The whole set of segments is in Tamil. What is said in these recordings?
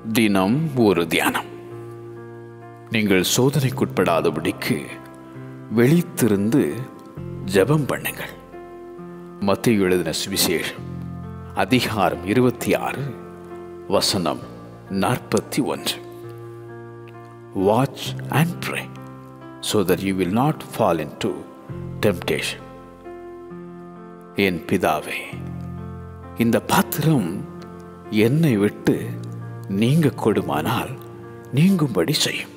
தினம் ஒரு தியானம். நீங்கள் சோதனைக்குட்படாதபடிக்கு விழித்திருந்து ஜெபம் பண்ணுங்கள். மத்தேயு எழுதின சுவிசேஷம் அதிகாரம் 26 வசனம் 41. Watch and pray so that you will not fall into temptation. என் பிதாவே, இந்த பாத்திரம் என்னை விட்டு நீங்க கொடுமானால் நீங்கும்படி செய்யும்.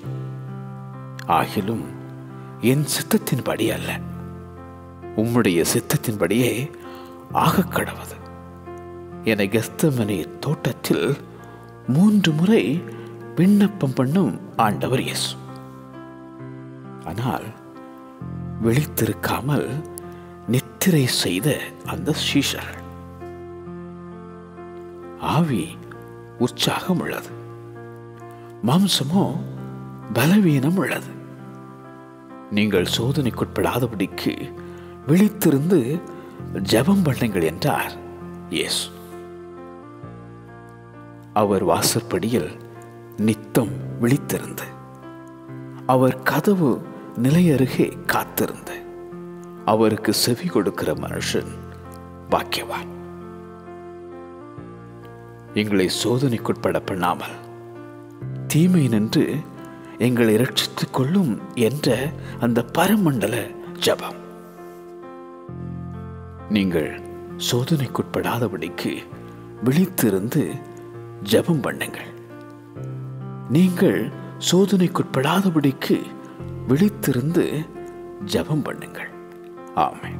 ஆகிலும் என் சித்தத்தின்படி அல்ல, உம்முடைய சித்தத்தின்படியே ஆகக் கடவது என கெத்செமனே தோட்டத்தில் 3 முறை விண்ணப்பம் பண்ணும் ஆண்டவர் இயேசு. ஆனால் விழித்திருக்காமல் நித்திரை செய்த அந்த சீஷர்கள். ஆவி உற்சாகம் உள்ளது, மாம்சமோ பலவீனம் உள்ளது. நீங்கள் சோதனைக்குட்படாதபடிக்கு விழித்திருந்து ஜெபம் பண்ணுங்கள் என்றார் இயேசு. அவர் வாசற்படியில் நித்தம் விழித்திருந்து, அவர் கதவு நிலையருகே காத்திருந்து அவருக்கு செவி கொடுக்கிற மனுஷன் பாக்கியவான். எங்களை சோதனைக்குட்பட பண்ணாமல் தீமை நின்று எங்களை இரட்சித்துக் கொள்ளும் என்ற அந்த பரமண்டல ஜெபம். நீங்கள் சோதனைக்குட்படாதபடிக்கு விழித்திருந்து ஜெபம் பண்ணுங்கள். நீங்கள் சோதனைக்குட்படாதபடிக்கு விழித்திருந்து ஜெபம் பண்ணுங்கள். ஆமென்.